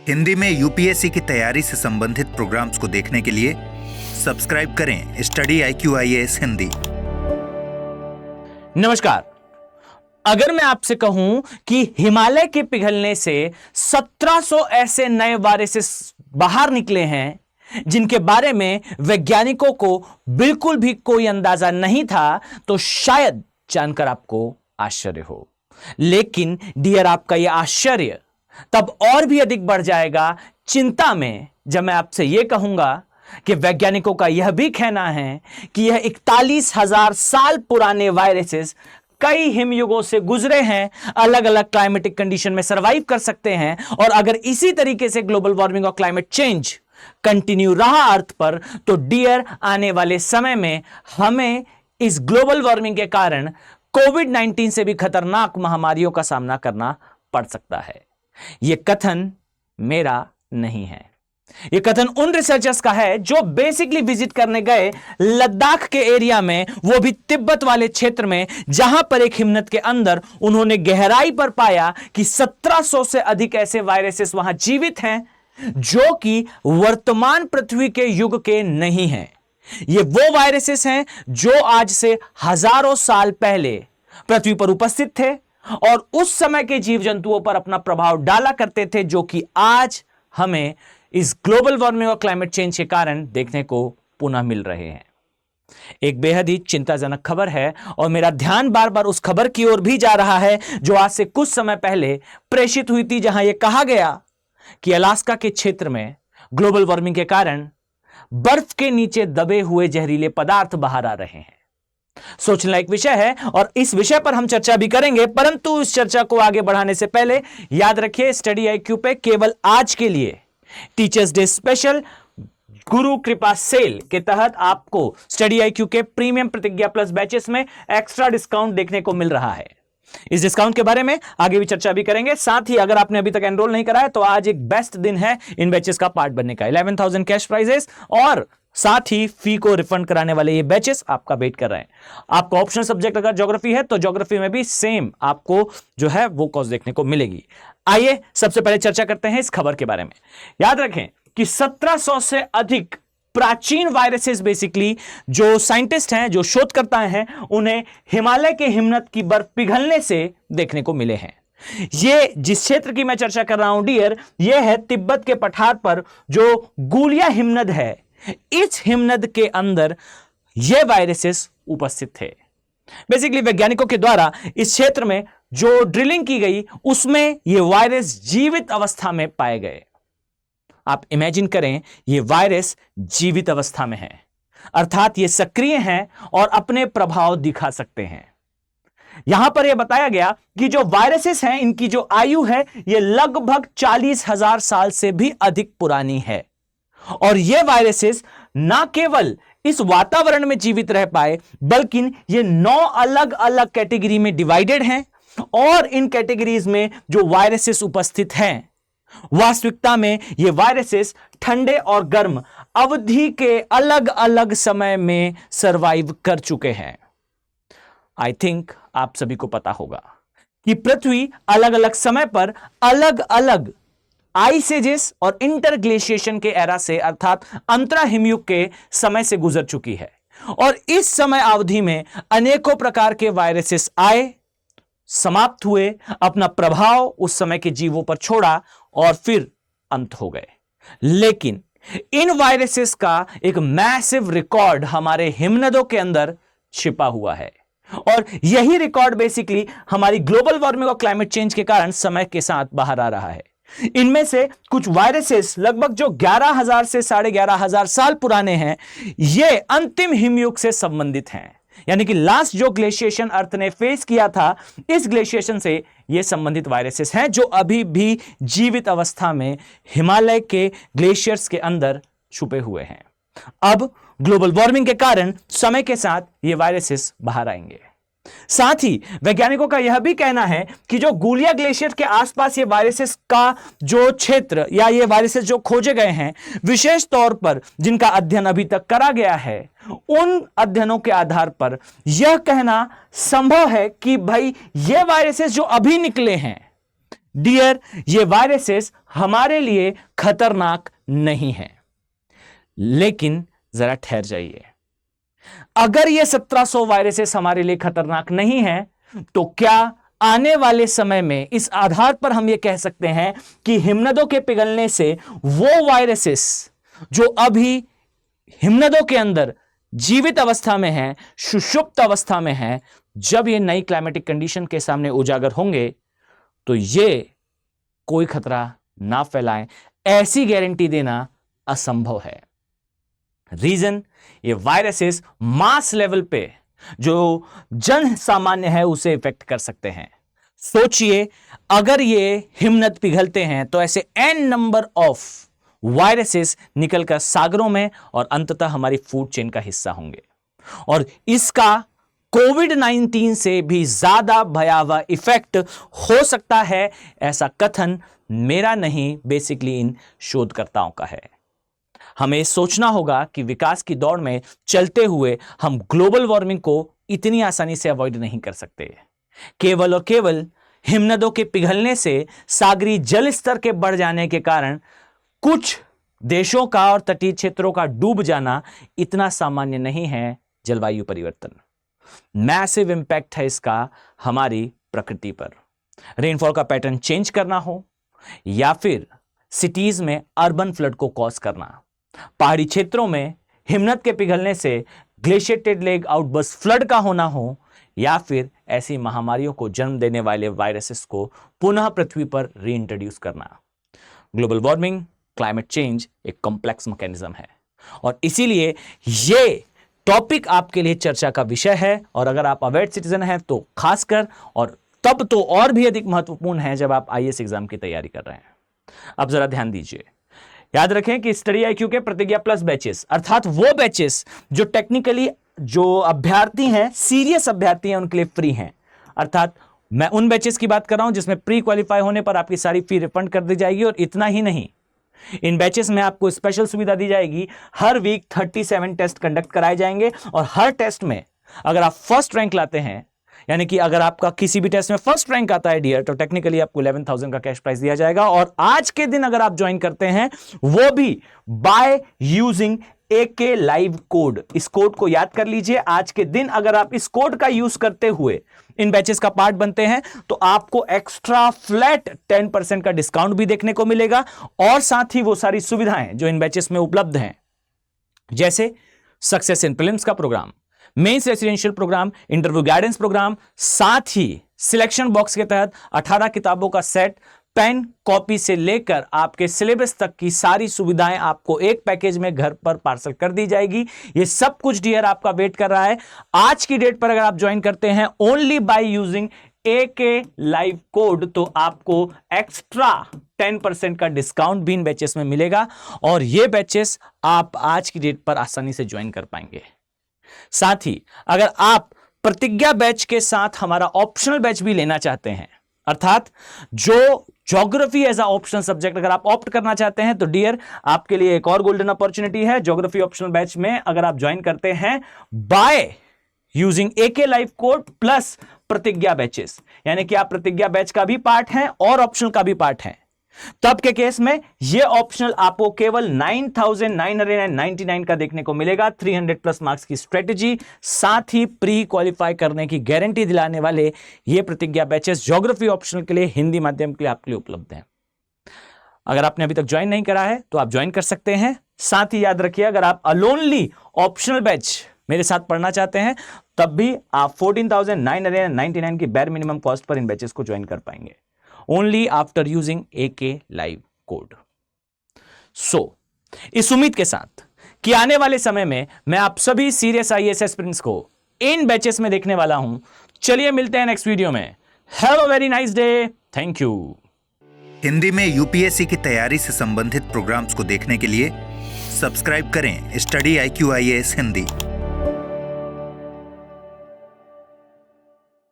हिंदी में यूपीएससी की तैयारी से संबंधित प्रोग्राम्स को देखने के लिए सब्सक्राइब करें स्टडी IQ-IAS हिंदी। नमस्कार। अगर मैं आपसे कहूं कि हिमालय के पिघलने से 1700 ऐसे नए वायरसेस बाहर निकले हैं जिनके बारे में वैज्ञानिकों को बिल्कुल भी कोई अंदाजा नहीं था, तो शायद जानकर आपको आश्चर्य हो। लेकिन डियर, आपका यह आश्चर्य तब और भी अधिक बढ़ जाएगा चिंता में जब मैं आपसे यह कहूंगा कि वैज्ञानिकों का यह भी कहना है कि यह 41,000 साल पुराने वायरसेस कई हिमयुगों से गुजरे हैं, अलग अलग क्लाइमेटिक कंडीशन में सरवाइव कर सकते हैं। और अगर इसी तरीके से ग्लोबल वार्मिंग और क्लाइमेट चेंज कंटिन्यू रहा अर्थ पर, तो डियर, आने वाले समय में हमें इस ग्लोबल वार्मिंग के कारण कोविड-19 से भी खतरनाक महामारियों का सामना करना पड़ सकता है। यह कथन मेरा नहीं है, यह कथन उन रिसर्चर्स का है जो बेसिकली विजिट करने गए लद्दाख के एरिया में, वो भी तिब्बत वाले क्षेत्र में, जहां पर एक हिमनद के अंदर उन्होंने गहराई पर पाया कि 1700 से अधिक ऐसे वायरसेस वहां जीवित हैं जो कि वर्तमान पृथ्वी के युग के नहीं हैं। ये वो वायरसेस हैं जो आज से हजारों साल पहले पृथ्वी पर उपस्थित थे और उस समय के जीव जंतुओं पर अपना प्रभाव डाला करते थे, जो कि आज हमें इस ग्लोबल वार्मिंग और क्लाइमेट चेंज के कारण देखने को पुनः मिल रहे हैं। एक बेहद ही चिंताजनक खबर है और मेरा ध्यान बार बार उस खबर की ओर भी जा रहा है जो आज से कुछ समय पहले प्रेषित हुई थी, जहां यह कहा गया कि अलास्का के क्षेत्र में ग्लोबल वार्मिंग के कारण बर्फ के नीचे दबे हुए जहरीले पदार्थ बाहर आ रहे हैं। सोचने लायक विषय है और इस विषय पर हम चर्चा भी करेंगे, परंतु इस चर्चा को आगे बढ़ाने से पहले याद रखिए, स्टडी IQ पे केवल आज के लिए टीचर्स डे स्पेशल गुरु कृपा सेल के तहत आपको स्टडी IQ के प्रीमियम प्रतिज्ञा प्लस बैचेस में एक्स्ट्रा डिस्काउंट देखने को मिल रहा है। इस डिस्काउंट के बारे में आगे भी चर्चा भी करेंगे। साथ ही अगर आपने अभी तक एनरोल नहीं करा है तो आज एक बेस्ट दिन है इन बैचेस का पार्ट बनने का। 11,000 कैश प्राइजेस और साथ ही फी को रिफंड कराने वाले ये बैचेस आपका वेट कर रहे हैं। आपका ऑप्शनल सब्जेक्ट अगर ज्योग्राफी है तो ज्योग्राफी में भी सेम आपको जो है वो कॉस्ट देखने को मिलेगी। आइए सबसे पहले चर्चा करते हैं इस खबर के बारे में। याद रखें कि 1700 से अधिक प्राचीन वायरसेस बेसिकली जो साइंटिस्ट हैं, जो शोधकर्ता हैं, उन्हें हिमालय के हिमनद की बर्फ पिघलने से देखने को मिले हैं। ये जिस क्षेत्र की मैं चर्चा कर रहा हूं डियर, ये है तिब्बत के पठार पर जो गुलिया हिमनद है। इस हिमनद के अंदर ये वायरसेस उपस्थित थे। बेसिकली वैज्ञानिकों के द्वारा इस क्षेत्र में जो ड्रिलिंग की गई उसमें ये वायरस जीवित अवस्था में पाए गए। आप इमेजिन करें, ये वायरस जीवित अवस्था में है, अर्थात ये सक्रिय हैं और अपने प्रभाव दिखा सकते हैं। यहां पर यह बताया गया कि जो वायरसेस हैं, इनकी जो आयु है ये लगभग 40,000 साल से भी अधिक पुरानी है। और ये वायरसेस ना केवल इस वातावरण में जीवित रह पाए, बल्कि ये 9 अलग अलग कैटेगरी में डिवाइडेड हैं और इन कैटेगरीज में जो वायरसेस उपस्थित हैं, वास्तविकता में ये वायरसेस ठंडे और गर्म अवधि के अलग अलग समय में सरवाइव कर चुके हैं। आई थिंक आप सभी को पता होगा कि पृथ्वी अलग अलग समय पर अलग अलग आइस एजेस और इंटरग्लेशिएशन के एरा से, अर्थात अंतरा हिमयुग के समय से गुजर चुकी है। और इस समय अवधि में अनेकों प्रकार के वायरसेस आए, समाप्त हुए, अपना प्रभाव उस समय के जीवों पर छोड़ा और फिर अंत हो गए। लेकिन इन वायरसेस का एक मैसिव रिकॉर्ड हमारे हिमनदों के अंदर छिपा हुआ है और यही रिकॉर्ड बेसिकली हमारी ग्लोबल वार्मिंग और क्लाइमेट चेंज के कारण समय के साथ बाहर आ रहा है। इनमें से कुछ वायरसेस लगभग जो 11,000 से 11,500 साल पुराने हैं, ये अंतिम हिमयुग से संबंधित हैं। यानी कि लास्ट जो ग्लेशिएशन अर्थ ने फेस किया था, इस ग्लेशिएशन से ये संबंधित वायरसेस हैं जो अभी भी जीवित अवस्था में हिमालय के ग्लेशियर्स के अंदर छुपे हुए हैं। अब ग्लोबल वार्मिंग के कारण समय के साथ ये वायरसेस बाहर आएंगे। साथ ही वैज्ञानिकों का यह भी कहना है कि जो गुलिया ग्लेशियर के आसपास ये वायरसेस का जो क्षेत्र या ये वायरसेस जो खोजे गए हैं, विशेष तौर पर जिनका अध्ययन अभी तक करा गया है, उन अध्ययनों के आधार पर यह कहना संभव है कि भाई ये वायरसेस जो अभी निकले हैं, डियर, ये वायरसेस हमारे लिए खतरनाक नहीं है। लेकिन जरा ठहर जाइए, अगर ये 1700 वायरसेस हमारे लिए खतरनाक नहीं है तो क्या आने वाले समय में इस आधार पर हम ये कह सकते हैं कि हिमनदों के पिघलने से वो वायरसेस जो अभी हिमनदों के अंदर जीवित अवस्था में है, सुषुप्त अवस्था में है, जब ये नई क्लाइमेटिक कंडीशन के सामने उजागर होंगे तो ये कोई खतरा ना फैलाएं, ऐसी गारंटी देना असंभव है। रीजन, ये वायरसेस मास लेवल पे जो जन सामान्य है उसे इफेक्ट कर सकते हैं। सोचिए, अगर ये हिमनद पिघलते हैं तो ऐसे n नंबर ऑफ वायरसेस निकलकर सागरों में और अंततः हमारी फूड चेन का हिस्सा होंगे, और इसका कोविड-19 से भी ज्यादा भयावह इफेक्ट हो सकता है, ऐसा कथन मेरा नहीं, बेसिकली इन शोधकर्ताओं का है। हमें सोचना होगा कि विकास की दौड़ में चलते हुए हम ग्लोबल वार्मिंग को इतनी आसानी से अवॉइड नहीं कर सकते। केवल और केवल हिमनदों के पिघलने से सागरी जल स्तर के बढ़ जाने के कारण कुछ देशों का और तटीय क्षेत्रों का डूब जाना इतना सामान्य नहीं है। जलवायु परिवर्तन मैसिव इंपैक्ट है इसका हमारी प्रकृति पर। रेनफॉल का पैटर्न चेंज करना हो या फिर सिटीज में अर्बन फ्लड को कॉज करना, पहाड़ी क्षेत्रों में हिमनद के पिघलने से ग्लेशिएटेड लेक आउटबर्स्ट फ्लड का होना हो, या फिर ऐसी महामारियों को जन्म देने वाले वायरसेस को पुनः पृथ्वी पर रीइंट्रोड्यूस करना। ग्लोबल वार्मिंग, क्लाइमेट चेंज एक कॉम्प्लेक्स मैकेनिज्म है और इसीलिए ये टॉपिक आपके लिए चर्चा का विषय है, और अगर आप अवेयर सिटीजन हैं तो खासकर, और तब तो और भी अधिक महत्वपूर्ण है जब आप आईएएस एग्जाम की तैयारी कर रहे हैं। अब जरा ध्यान दीजिए, याद रखें कि स्टडी आईक्यू के प्रतिज्ञा प्लस बैचेस, अर्थात वो बैचेस जो टेक्निकली जो अभ्यर्थी हैं, सीरियस अभ्यर्थी हैं, उनके लिए फ्री हैं। अर्थात मैं उन बैचेस की बात कर रहा हूं जिसमें प्री क्वालिफाई होने पर आपकी सारी फी रिफंड कर दी जाएगी, और इतना ही नहीं, इन बैचेस में आपको स्पेशल सुविधा दी जाएगी। हर वीक 37 टेस्ट कंडक्ट कराए जाएंगे, और हर टेस्ट में अगर आप फर्स्ट रैंक लाते हैं, यानी कि अगर आपका किसी भी टेस्ट में फर्स्ट रैंक आता है डियर, तो टेक्निकली आपको 11,000 का कैश प्राइज दिया जाएगा। और आज के दिन अगर आप ज्वाइन करते हैं, वो भी by using AK live code. इस कोड को याद कर लीजिए, आज के दिन अगर आप इस कोड का यूज करते हुए इन बैचेस का पार्ट बनते हैं तो आपको एक्स्ट्रा फ्लैट 10% का डिस्काउंट भी देखने को मिलेगा, और साथ ही वो सारी सुविधाएं जो इन बैचेस में उपलब्ध हैं, जैसे सक्सेस इन प्रीलिम्स का programme, mains residential programme, interview guidance programme, साथ ही सिलेक्शन बॉक्स के तहत 18 किताबों का सेट, पेन कॉपी से लेकर आपके सिलेबस तक की सारी सुविधाएं आपको एक पैकेज में घर पर पार्सल कर दी जाएगी। ये सब कुछ डियर आपका वेट कर रहा है। आज की डेट पर अगर आप ज्वाइन करते हैं only by using AK live code, तो आपको एक्स्ट्रा 10% का डिस्काउंट भी इन बैचेस में मिलेगा, और ये बैचेस आप आज की डेट पर आसानी से ज्वाइन कर पाएंगे। साथ ही अगर आप प्रतिज्ञा बैच के साथ हमारा ऑप्शनल बैच भी लेना चाहते हैं, अर्थात जो geography as a optional subject अगर आप ऑप्ट करना चाहते हैं, तो डियर आपके लिए एक और गोल्डन अपॉर्चुनिटी है। ज्योग्राफी ऑप्शनल बैच में अगर आप ज्वाइन करते हैं by using AK live code plus Pratigya batches, यानी कि आप प्रतिज्ञा बैच का भी पार्ट हैं और ऑप्शनल का भी पार्ट हैं, तब के केस में ये ऑप्शनल आपको केवल 9,999 का देखने को मिलेगा। 300 प्लस मार्क्स की स्ट्रेटेजी, साथ ही प्री क्वालिफाई करने की गारंटी दिलाने वाले ये प्रतिज्ञा बैचेस ज्योग्राफी ऑप्शनल के लिए, हिंदी माध्यम के लिए आपके लिए उपलब्ध हैं। अगर आपने अभी तक ज्वाइन नहीं करा है तो आप ज्वाइन कर सकते हैं। साथ ही याद रखिए, अगर आप अलोनली ऑप्शनल बैच मेरे साथ पढ़ना चाहते हैं, तब भी आप 14,999 की बेयर मिनिमम कॉस्ट पर इन बैचेस को ज्वाइन कर पाएंगे, only after using AK live code. सो इस उम्मीद के साथ कि आने वाले समय में मैं आप सभी सीरियस आईएएस एस्पिरेंट्स को इन बैचेस में देखने वाला हूं। चलिए मिलते हैं नेक्स्ट वीडियो में। Have a very nice day. Thank you. Hindi में यूपीएससी की तैयारी से संबंधित प्रोग्राम्स को देखने के लिए सब्सक्राइब करें स्टडी IQ IAS हिंदी।